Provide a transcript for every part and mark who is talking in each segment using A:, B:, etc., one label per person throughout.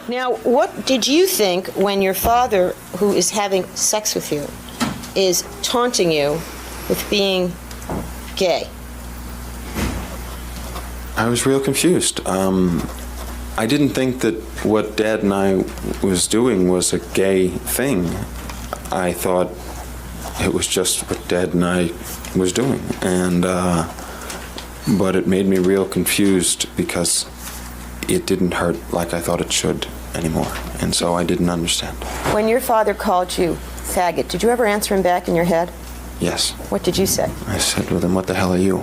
A: Now, what did you think when your father, who is having sex with you, is taunting you with being gay?
B: I was real confused. I didn't think that what Dad and I was doing was a gay thing. I thought it was just what Dad and I was doing, and but it made me real confused because it didn't hurt like I thought it should anymore, and so I didn't understand.
A: When your father called you faggot, did you ever answer him back in your head?
B: Yes.
A: What did you say?
B: I said, well, then what the hell are you?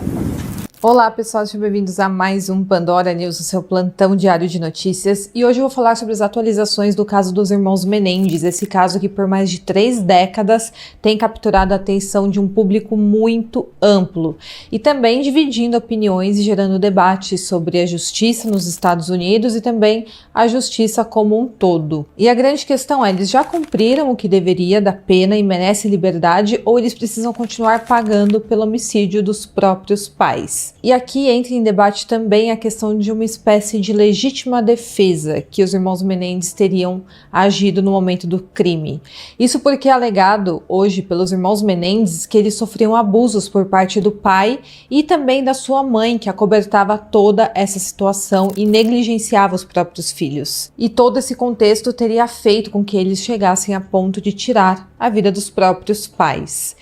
C: Olá pessoal, sejam bem-vindos a mais um Pandora News, o seu plantão diário de notícias. E hoje eu vou falar sobre as atualizações do caso dos irmãos Menendez, esse caso que por mais de 3 décadas tem capturado a atenção de um público muito amplo. E também dividindo opiniões e gerando debates sobre a justiça nos Estados Unidos e também a justiça como um todo. E a grande questão é, eles já cumpriram o que deveria da pena e merecem liberdade ou eles precisam continuar pagando pelo homicídio dos próprios pais? E aqui entra em debate também a questão de uma espécie de legítima defesa que os irmãos Menendez teriam agido no momento do crime. Isso porque é alegado hoje pelos irmãos Menendez que eles sofriam abusos por parte do pai e também da sua mãe, que acobertava toda essa situação e negligenciava os próprios filhos. E todo esse contexto teria feito com que eles chegassem a ponto de tirar a vida dos próprios pais.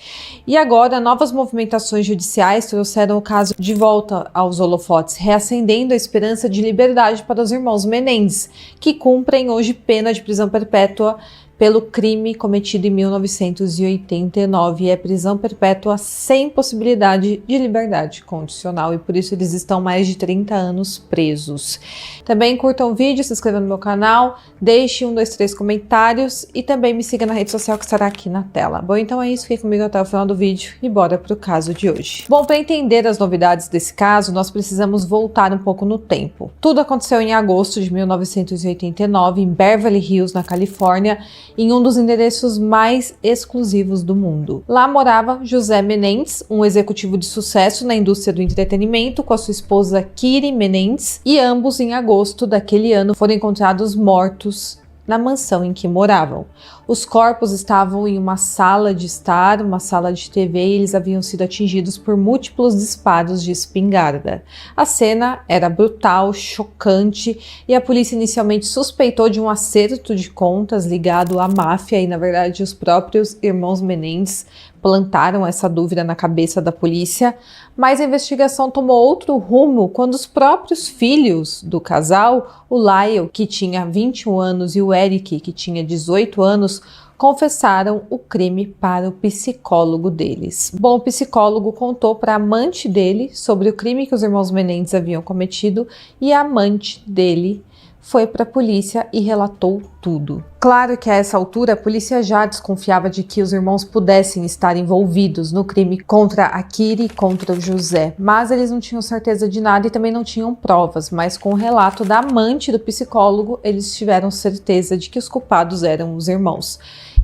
C: E agora, novas movimentações judiciais trouxeram o caso de volta aos holofotes, reacendendo a esperança de liberdade para os irmãos Menendez, que cumprem hoje pena de prisão perpétua pelo crime cometido em 1989, e é prisão perpétua sem possibilidade de liberdade condicional, e por isso eles estão mais de 30 anos presos. Também curtam o vídeo, se inscrevam no meu canal, deixe 1, 2, 3 comentários e também me siga na rede social que estará aqui na tela. Bom, então é isso, fique comigo até o final do vídeo e bora pro caso de hoje. Bom, para entender as novidades desse caso, nós precisamos voltar um pouco no tempo. Tudo aconteceu em agosto de 1989, em Beverly Hills, na Califórnia, em um dos endereços mais exclusivos do mundo. Lá morava José Menendez, um executivo de sucesso na indústria do entretenimento, com a sua esposa Kiri Menendez, e ambos em agosto daquele ano foram encontrados mortos na mansão em que moravam. Os corpos estavam em uma sala de estar, uma sala de TV, e eles haviam sido atingidos por múltiplos disparos de espingarda. A cena era brutal, chocante, e a polícia inicialmente suspeitou de um acerto de contas ligado à máfia, e na verdade os próprios irmãos Menendez plantaram essa dúvida na cabeça da polícia, mas a investigação tomou outro rumo quando os próprios filhos do casal, o Lyle, que tinha 21 anos, e o Eric, que tinha 18 anos, confessaram o crime para o psicólogo deles. Bom, o psicólogo contou para a amante dele sobre o crime que os irmãos Menendez haviam cometido, e a amante dele foi para a polícia e relatou tudo. Claro que a essa altura a polícia já desconfiava de que os irmãos pudessem estar envolvidos no crime contra a Kiri e contra o José, mas eles não tinham certeza de nada e também não tinham provas, mas com o relato da amante do psicólogo, eles tiveram certeza de que os culpados eram os irmãos.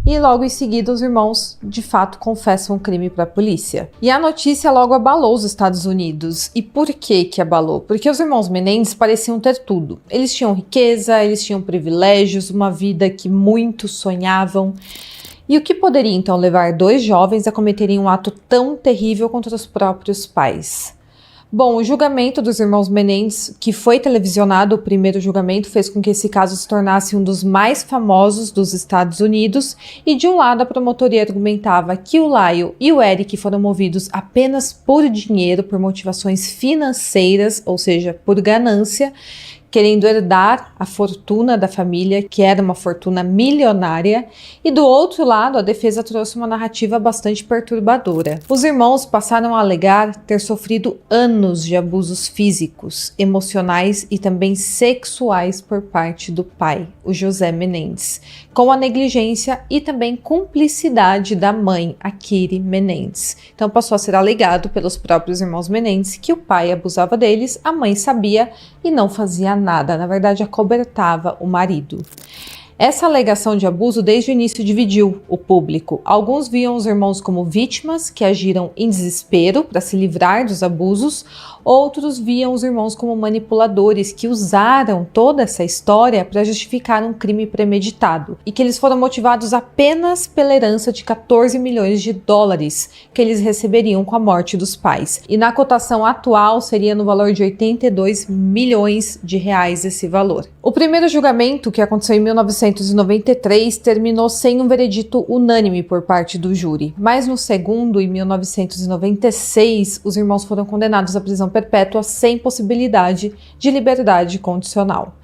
C: E logo em seguida os irmãos de fato confessam o crime para a polícia. E a notícia logo abalou os Estados Unidos. E por que abalou? Porque os irmãos Menendez pareciam ter tudo. Eles tinham riqueza, eles tinham privilégios, uma vida que muitos sonhavam. E o que poderia então levar 2 jovens a cometerem um ato tão terrível contra os próprios pais? Bom, o julgamento dos irmãos Menendez, que foi televisionado, o primeiro julgamento, fez com que esse caso se tornasse um dos mais famosos dos Estados Unidos, e de um lado a promotoria argumentava que o Lyle e o Eric foram movidos apenas por dinheiro, por motivações financeiras, ou seja, por ganância, querendo herdar a fortuna da família, que era uma fortuna milionária, e do outro lado a defesa trouxe uma narrativa bastante perturbadora. Os irmãos passaram a alegar ter sofrido anos de abusos físicos, emocionais e também sexuais por parte do pai, o José Menendez, com a negligência e também cumplicidade da mãe, a Kiri Menendez. Então passou a ser alegado pelos próprios irmãos Menendez que o pai abusava deles, a mãe sabia e não fazia nada, na verdade acobertava o marido. Essa alegação de abuso desde o início dividiu o público. Alguns viam os irmãos como vítimas que agiram em desespero para se livrar dos abusos, outros viam os irmãos como manipuladores que usaram toda essa história para justificar um crime premeditado e que eles foram motivados apenas pela herança de 14 milhões de dólares que eles receberiam com a morte dos pais. E na cotação atual seria no valor de 82 milhões de reais esse valor. O primeiro julgamento, que aconteceu em 1993, terminou sem um veredito unânime por parte do júri, mas no segundo, em 1996, os irmãos foram condenados à prisão perpétua sem possibilidade de liberdade condicional.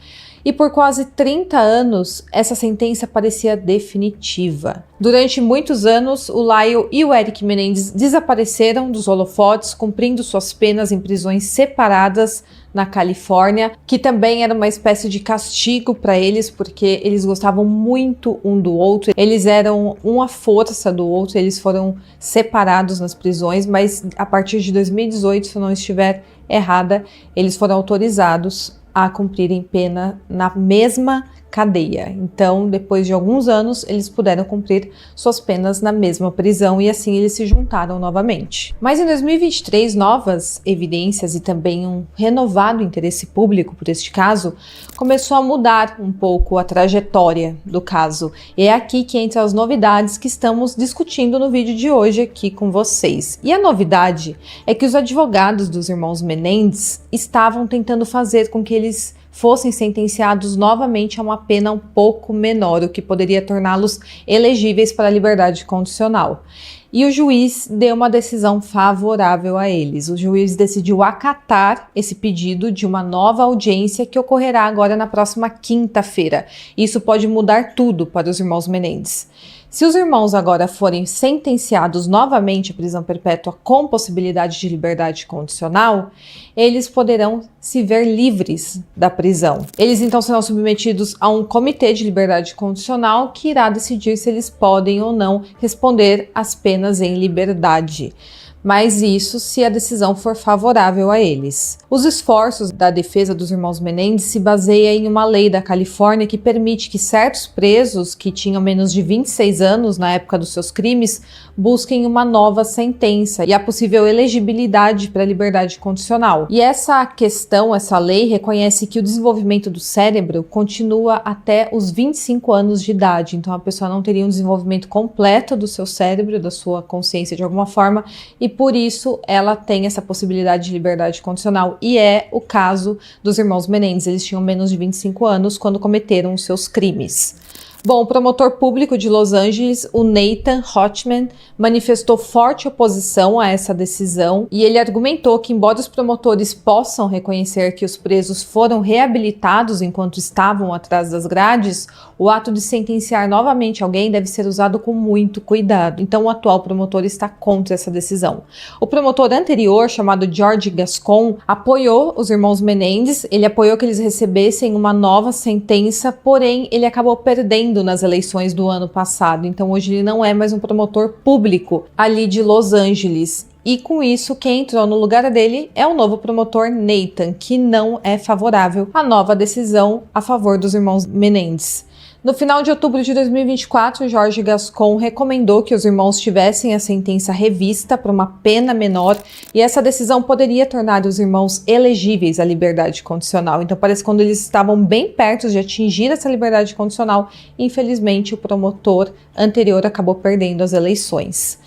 C: E por quase 30 anos, essa sentença parecia definitiva. Durante muitos anos, o Lyle e o Eric Menendez desapareceram dos holofotes, cumprindo suas penas em prisões separadas na Califórnia, que também era uma espécie de castigo para eles, porque eles gostavam muito um do outro, eles eram uma força do outro, eles foram separados nas prisões, mas a partir de 2018, se eu não estiver errada, eles foram autorizados a cumprirem pena na mesma cadeia. Então, depois de alguns anos, eles puderam cumprir suas penas na mesma prisão e assim eles se juntaram novamente. Mas em 2023, novas evidências e também um renovado interesse público por este caso começou a mudar um pouco a trajetória do caso. E é aqui que entra as novidades que estamos discutindo no vídeo de hoje aqui com vocês. E a novidade é que os advogados dos irmãos Menendez estavam tentando fazer com que eles fossem sentenciados novamente a uma pena um pouco menor, o que poderia torná-los elegíveis para a liberdade condicional. E o juiz deu uma decisão favorável a eles. O juiz decidiu acatar esse pedido de uma nova audiência que ocorrerá agora na próxima quinta-feira. Isso pode mudar tudo para os irmãos Menendez. Se os irmãos agora forem sentenciados novamente à prisão perpétua com possibilidade de liberdade condicional, eles poderão se ver livres da prisão. Eles então serão submetidos a um comitê de liberdade condicional que irá decidir se eles podem ou não responder às penas em liberdade. Mas isso se a decisão for favorável a eles. Os esforços da defesa dos irmãos Menendez se baseiam em uma lei da Califórnia que permite que certos presos que tinham menos de 26 anos na época dos seus crimes busquem uma nova sentença e a possível elegibilidade para a liberdade condicional. E essa questão, essa lei, reconhece que o desenvolvimento do cérebro continua até os 25 anos de idade. Então a pessoa não teria um desenvolvimento completo do seu cérebro, da sua consciência de alguma forma, e por isso ela tem essa possibilidade de liberdade condicional. E é o caso dos irmãos Menendez. Eles tinham menos de 25 anos quando cometeram os seus crimes. Bom, o promotor público de Los Angeles, o Nathan Hochman, manifestou forte oposição a essa decisão e ele argumentou que, embora os promotores possam reconhecer que os presos foram reabilitados enquanto estavam atrás das grades, o ato de sentenciar novamente alguém deve ser usado com muito cuidado. Então, o atual promotor está contra essa decisão. O promotor anterior, chamado George Gascon, apoiou os irmãos Menendez, ele apoiou que eles recebessem uma nova sentença, porém, ele acabou perdendo nas eleições do ano passado. Então, hoje ele não é mais um promotor público ali de Los Angeles. E com isso, quem entrou no lugar dele é o novo promotor Nathan, que não é favorável à nova decisão a favor dos irmãos Menendez. No final de outubro de 2024, George Gascon recomendou que os irmãos tivessem a sentença revista para uma pena menor e essa decisão poderia tornar os irmãos elegíveis à liberdade condicional. Então parece que quando eles estavam bem perto de atingir essa liberdade condicional, infelizmente o promotor anterior acabou perdendo as eleições.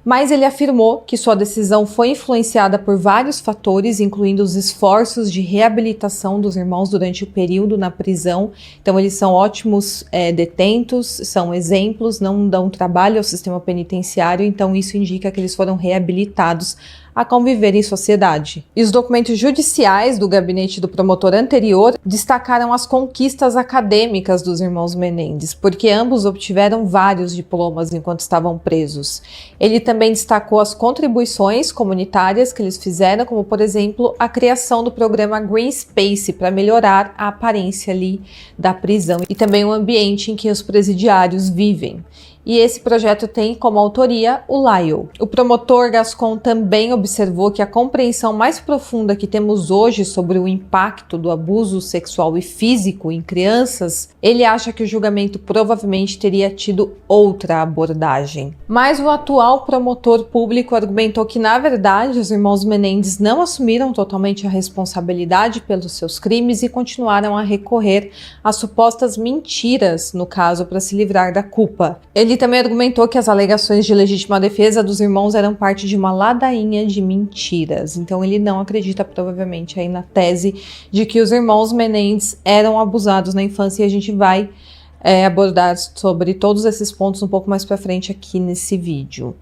C: Mas ele afirmou que sua decisão foi influenciada por vários fatores, incluindo os esforços de reabilitação dos irmãos durante o período na prisão. Então, eles são ótimos detentos, são exemplos, não dão trabalho ao sistema penitenciário, então isso indica que eles foram reabilitados a conviver em sociedade. E os documentos judiciais do gabinete do promotor anterior destacaram as conquistas acadêmicas dos irmãos Menendez, porque ambos obtiveram vários diplomas enquanto estavam presos. Ele também destacou as contribuições comunitárias que eles fizeram, como, por exemplo, a criação do programa Green Space para melhorar a aparência ali da prisão e também o ambiente em que os presidiários vivem. e esse projeto tem como autoria o Lyle. O promotor Gascon também observou que a compreensão mais profunda que temos hoje sobre o impacto do abuso sexual e físico em crianças, ele acha que o julgamento provavelmente teria tido outra abordagem. Mas o atual promotor público argumentou que, na verdade, os irmãos Menendez não assumiram totalmente a responsabilidade pelos seus crimes e continuaram a recorrer a supostas mentiras no caso para se livrar da culpa. Ele também argumentou que as alegações de legítima defesa dos irmãos eram parte de uma ladainha de mentiras. Então ele não acredita provavelmente aí na tese de que os irmãos Menendez eram abusados na infância, e a gente vai abordar sobre todos esses pontos um pouco mais para frente aqui nesse vídeo.